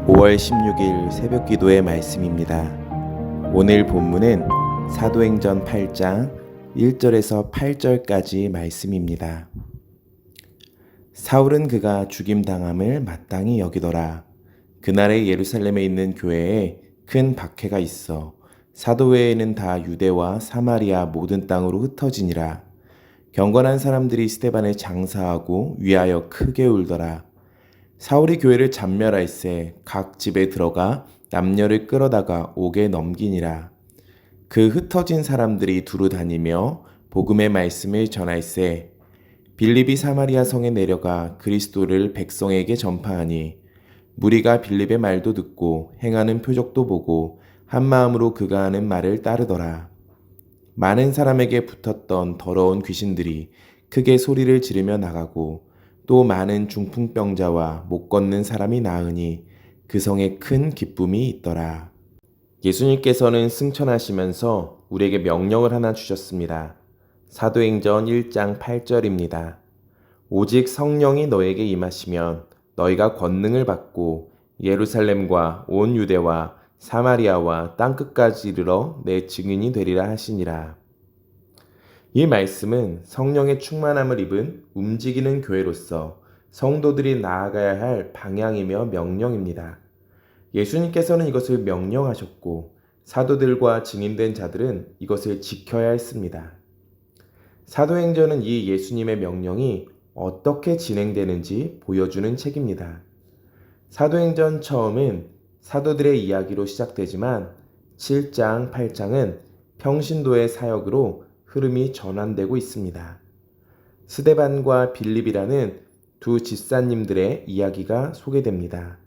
5월 16일 새벽 기도의 말씀입니다. 오늘 본문은 사도행전 8장 1절에서 8절까지 말씀입니다. 사울은 그가 죽임당함을 마땅히 여기더라. 그날에 예루살렘에 있는 교회에 큰 박해가 있어 사도 외에는 다 유대와 사마리아 모든 땅으로 흩어지니라. 경건한 사람들이 스데반을 장사하고 위하여 크게 울더라. 사울이 교회를 잔멸할세 각 집에 들어가 남녀를 끌어다가 옥에 넘기니라. 그 흩어진 사람들이 두루 다니며 복음의 말씀을 전할세 빌립이 사마리아 성에 내려가 그리스도를 백성에게 전파하니 무리가 빌립의 말도 듣고 행하는 표적도 보고 한 마음으로 그가 하는 말을 따르더라. 많은 사람에게 붙었던 더러운 귀신들이 크게 소리를 지르며 나가고 또 많은 중풍병자와 못 걷는 사람이 나으니 그 성에 큰 기쁨이 있더라. 예수님께서는 승천하시면서 우리에게 명령을 하나 주셨습니다. 사도행전 1장 8절입니다. 오직 성령이 너에게 임하시면 너희가 권능을 받고 예루살렘과 온 유대와 사마리아와 땅끝까지 이르러 내 증인이 되리라 하시니라. 이 말씀은 성령의 충만함을 입은 움직이는 교회로서 성도들이 나아가야 할 방향이며 명령입니다. 예수님께서는 이것을 명령하셨고 사도들과 증인된 자들은 이것을 지켜야 했습니다. 사도행전은 이 예수님의 명령이 어떻게 진행되는지 보여주는 책입니다. 사도행전 처음은 사도들의 이야기로 시작되지만 7장, 8장은 평신도의 사역으로 흐름이 전환되고 있습니다. 스데반과 빌립이라는 두 집사님들의 이야기가 소개됩니다.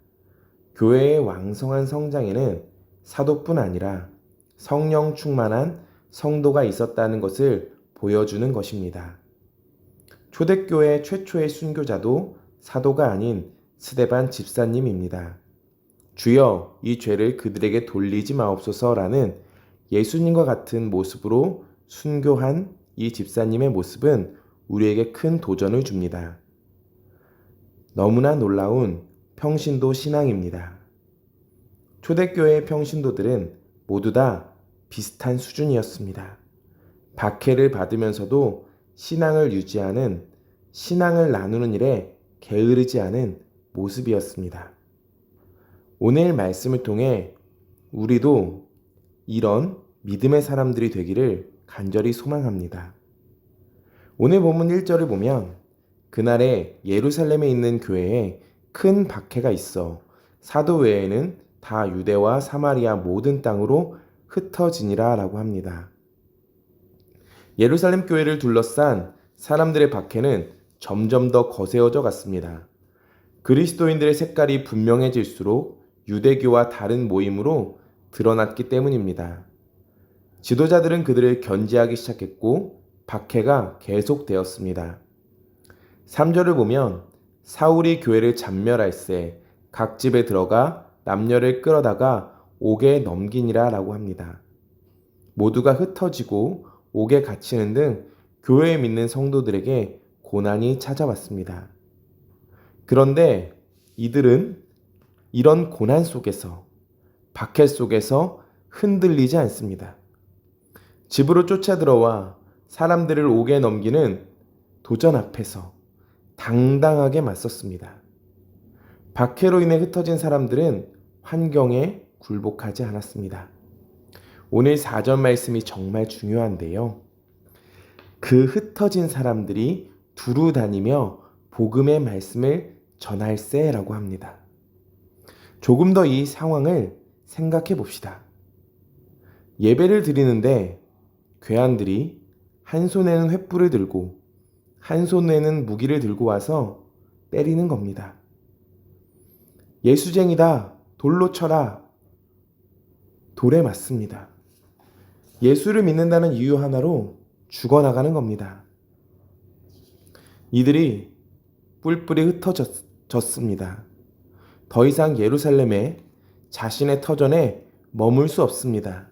교회의 왕성한 성장에는 사도뿐 아니라 성령 충만한 성도가 있었다는 것을 보여주는 것입니다. 초대교회 최초의 순교자도 사도가 아닌 스데반 집사님입니다. 주여 이 죄를 그들에게 돌리지 마옵소서라는 예수님과 같은 모습으로 순교한 이 집사님의 모습은 우리에게 큰 도전을 줍니다. 너무나 놀라운 평신도 신앙입니다. 초대교회의 평신도들은 모두 다 비슷한 수준이었습니다. 박해를 받으면서도 신앙을 유지하는, 신앙을 나누는 일에 게으르지 않은 모습이었습니다. 오늘 말씀을 통해 우리도 이런 믿음의 사람들이 되기를 간절히 소망합니다. 오늘 본문 1절을 보면 그날에 예루살렘에 있는 교회에 큰 박해가 있어 사도 외에는 다 유대와 사마리아 모든 땅으로 흩어지니라 라고 합니다. 예루살렘 교회를 둘러싼 사람들의 박해는 점점 더 거세어져 갔습니다. 그리스도인들의 색깔이 분명해질수록 유대교와 다른 모임으로 드러났기 때문입니다. 지도자들은 그들을 견제하기 시작했고 박해가 계속되었습니다. 3절을 보면 사울이 교회를 잔멸할세 각 집에 들어가 남녀를 끌어다가 옥에 넘기니라 라고 합니다. 모두가 흩어지고 옥에 갇히는 등 교회에 믿는 성도들에게 고난이 찾아왔습니다. 그런데 이들은 이런 고난 속에서, 박해 속에서 흔들리지 않습니다. 집으로 쫓아들어와 사람들을 옥에 넘기는 도전 앞에서 당당하게 맞섰습니다. 박해로 인해 흩어진 사람들은 환경에 굴복하지 않았습니다. 오늘 4절 말씀이 정말 중요한데요. 그 흩어진 사람들이 두루 다니며 복음의 말씀을 전할세라고 합니다. 조금 더 이 상황을 생각해 봅시다. 예배를 드리는데 괴한들이 한 손에는 횃불을 들고 한 손에는 무기를 들고 와서 때리는 겁니다. 예수쟁이다, 돌로 쳐라. 돌에 맞습니다. 예수를 믿는다는 이유 하나로 죽어나가는 겁니다. 이들이 뿔뿔이 흩어졌습니다. 더 이상 예루살렘에 자신의 터전에 머물 수 없습니다.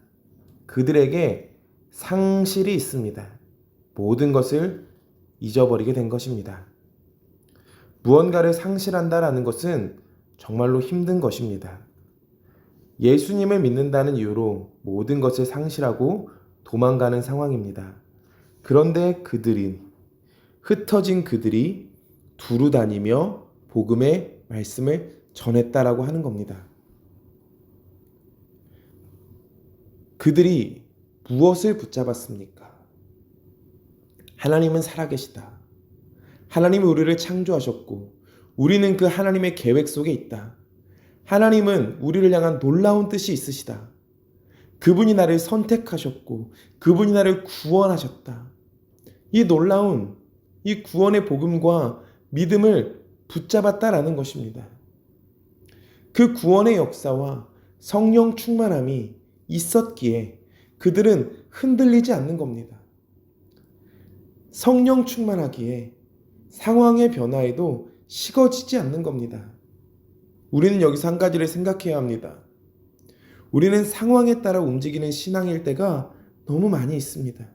그들에게 상실이 있습니다. 모든 것을 잊어버리게 된 것입니다. 무언가를 상실한다라는 것은 정말로 힘든 것입니다. 예수님을 믿는다는 이유로 모든 것을 상실하고 도망가는 상황입니다. 그런데 흩어진 그들이 두루 다니며 복음의 말씀을 전했다라고 하는 겁니다. 그들이 무엇을 붙잡았습니까? 하나님은 살아계시다. 하나님은 우리를 창조하셨고 우리는 그 하나님의 계획 속에 있다. 하나님은 우리를 향한 놀라운 뜻이 있으시다. 그분이 나를 선택하셨고 그분이 나를 구원하셨다. 이 놀라운 이 구원의 복음과 믿음을 붙잡았다라는 것입니다. 그 구원의 역사와 성령 충만함이 있었기에 그들은 흔들리지 않는 겁니다. 성령 충만하기에 상황의 변화에도 식어지지 않는 겁니다. 우리는 여기서 한 가지를 생각해야 합니다. 우리는 상황에 따라 움직이는 신앙일 때가 너무 많이 있습니다.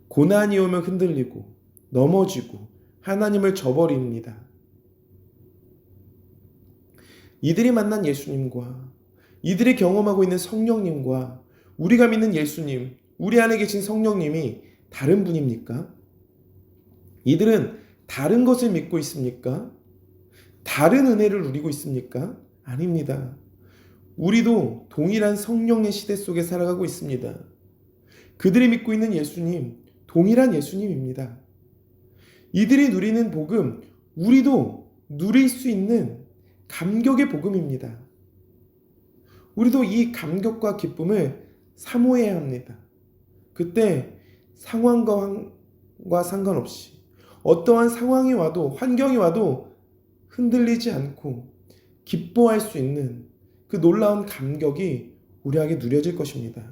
고난이 오면 흔들리고 넘어지고 하나님을 저버립니다. 이들이 만난 예수님과 이들이 경험하고 있는 성령님과 우리가 믿는 예수님, 우리 안에 계신 성령님이 다른 분입니까? 이들은 다른 것을 믿고 있습니까? 다른 은혜를 누리고 있습니까? 아닙니다. 우리도 동일한 성령의 시대 속에 살아가고 있습니다. 그들이 믿고 있는 예수님, 동일한 예수님입니다. 이들이 누리는 복음, 우리도 누릴 수 있는 감격의 복음입니다. 우리도 이 감격과 기쁨을 사모해야 합니다. 그때 상황과 상관없이 어떠한 상황이 와도 환경이 와도 흔들리지 않고 기뻐할 수 있는 그 놀라운 감격이 우리에게 누려질 것입니다.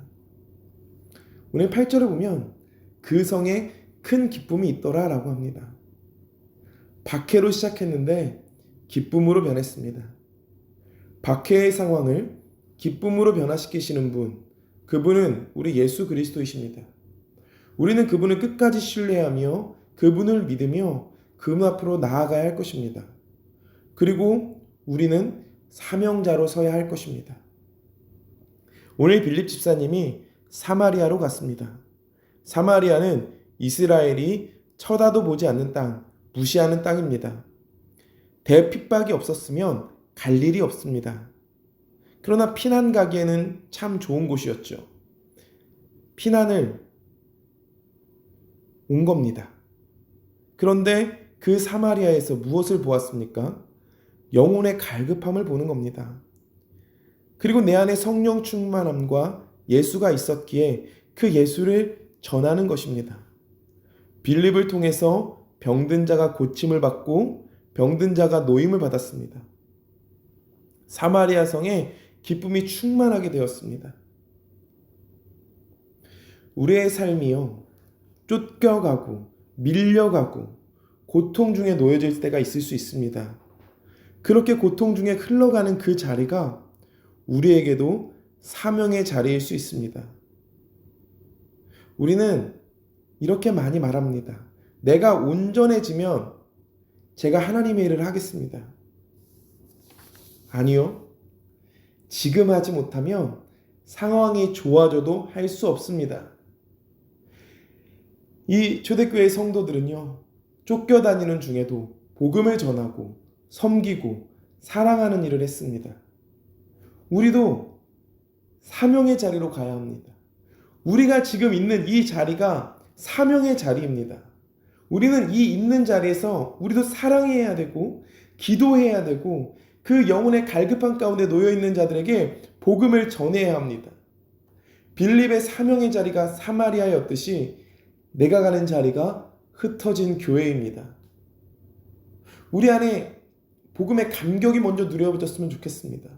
오늘 8절을 보면 그 성에 큰 기쁨이 있더라 라고 합니다. 박해로 시작했는데 기쁨으로 변했습니다. 박해의 상황을 기쁨으로 변화시키시는 분, 그분은 우리 예수 그리스도이십니다. 우리는 그분을 끝까지 신뢰하며 그분을 믿으며 그분 앞으로 나아가야 할 것입니다. 그리고 우리는 사명자로 서야 할 것입니다. 오늘 빌립 집사님이 사마리아로 갔습니다. 사마리아는 이스라엘이 쳐다도 보지 않는 땅, 무시하는 땅입니다. 대핍박이 없었으면 갈 일이 없습니다. 그러나 피난 가기에는 참 좋은 곳이었죠. 피난을 온 겁니다. 그런데 그 사마리아에서 무엇을 보았습니까? 영혼의 갈급함을 보는 겁니다. 그리고 내 안에 성령 충만함과 예수가 있었기에 그 예수를 전하는 것입니다. 빌립을 통해서 병든 자가 고침을 받고 병든 자가 노임을 받았습니다. 사마리아 성에 기쁨이 충만하게 되었습니다. 우리의 삶이요, 쫓겨가고 밀려가고 고통 중에 놓여질 때가 있을 수 있습니다. 그렇게 고통 중에 흘러가는 그 자리가 우리에게도 사명의 자리일 수 있습니다. 우리는 이렇게 많이 말합니다. 내가 온전해지면 제가 하나님의 일을 하겠습니다. 아니요. 지금 하지 못하면 상황이 좋아져도 할 수 없습니다. 이 초대교회 성도들은요, 쫓겨다니는 중에도 복음을 전하고 섬기고 사랑하는 일을 했습니다. 우리도 사명의 자리로 가야 합니다. 우리가 지금 있는 이 자리가 사명의 자리입니다. 우리는 이 있는 자리에서 우리도 사랑해야 되고 기도해야 되고 그 영혼의 갈급한 가운데 놓여있는 자들에게 복음을 전해야 합니다. 빌립의 사명의 자리가 사마리아였듯이 내가 가는 자리가 흩어진 교회입니다. 우리 안에 복음의 감격이 먼저 누려졌으면 좋겠습니다.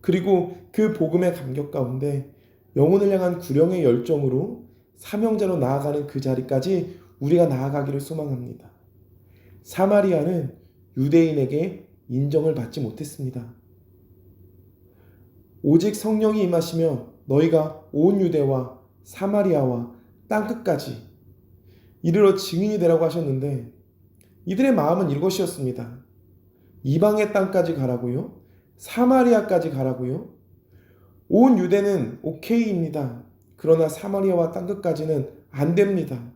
그리고 그 복음의 감격 가운데 영혼을 향한 구령의 열정으로 사명자로 나아가는 그 자리까지 우리가 나아가기를 소망합니다. 사마리아는 유대인에게 인정을 받지 못했습니다. 오직 성령이 임하시면 너희가 온 유대와 사마리아와 땅끝까지 이르러 증인이 되라고 하셨는데 이들의 마음은 이것이었습니다. 이방의 땅까지 가라고요? 사마리아까지 가라고요? 온 유대는 오케이입니다. 그러나 사마리아와 땅끝까지는 안 됩니다.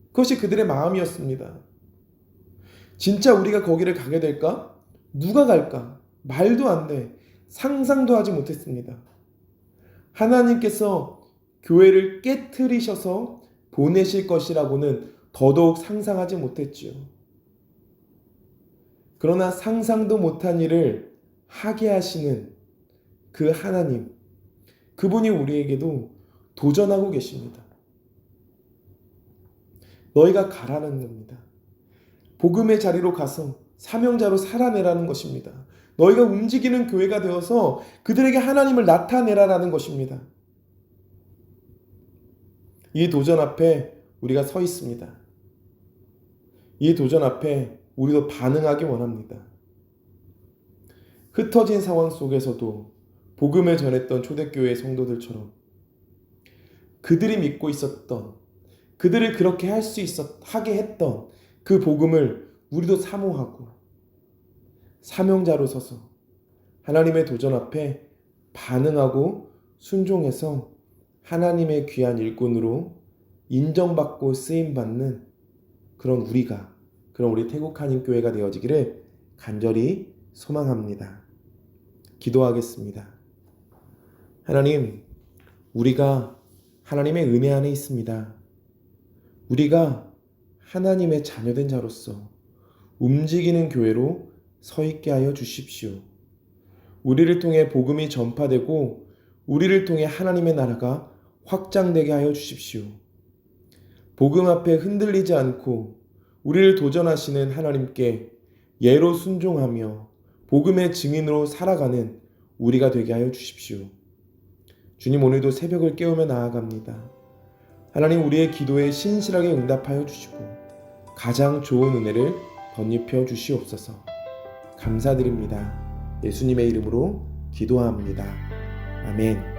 그것이 그들의 마음이었습니다. 진짜 우리가 거기를 가게 될까? 누가 갈까? 말도 안 돼. 상상도 하지 못했습니다. 하나님께서 교회를 깨트리셔서 보내실 것이라고는 더더욱 상상하지 못했지요. 그러나 상상도 못한 일을 하게 하시는 그 하나님, 그분이 우리에게도 도전하고 계십니다. 너희가 가라는 겁니다. 복음의 자리로 가서 사명자로 살아내라는 것입니다. 너희가 움직이는 교회가 되어서 그들에게 하나님을 나타내라라는 것입니다. 이 도전 앞에 우리가 서 있습니다. 이 도전 앞에 우리도 반응하기 원합니다. 흩어진 상황 속에서도 복음을 전했던 초대교회 성도들처럼 그들이 믿고 있었던, 그들을 그렇게 하게 했던 그 복음을 우리도 사모하고 사명자로 서서 하나님의 도전 앞에 반응하고 순종해서 하나님의 귀한 일꾼으로 인정받고 쓰임받는 그런 우리 태국 한인교회가 되어지기를 간절히 소망합니다. 기도하겠습니다. 하나님, 우리가 하나님의 은혜 안에 있습니다. 우리가 하나님의 자녀된 자로서 움직이는 교회로 서 있게 하여 주십시오. 우리를 통해 복음이 전파되고 우리를 통해 하나님의 나라가 확장되게 하여 주십시오. 복음 앞에 흔들리지 않고 우리를 도전하시는 하나님께 예로 순종하며 복음의 증인으로 살아가는 우리가 되게 하여 주십시오. 주님, 오늘도 새벽을 깨우며 나아갑니다. 하나님, 우리의 기도에 신실하게 응답하여 주시고 가장 좋은 은혜를 덧입혀 주시옵소서. 감사드립니다. 예수님의 이름으로 기도합니다. 아멘.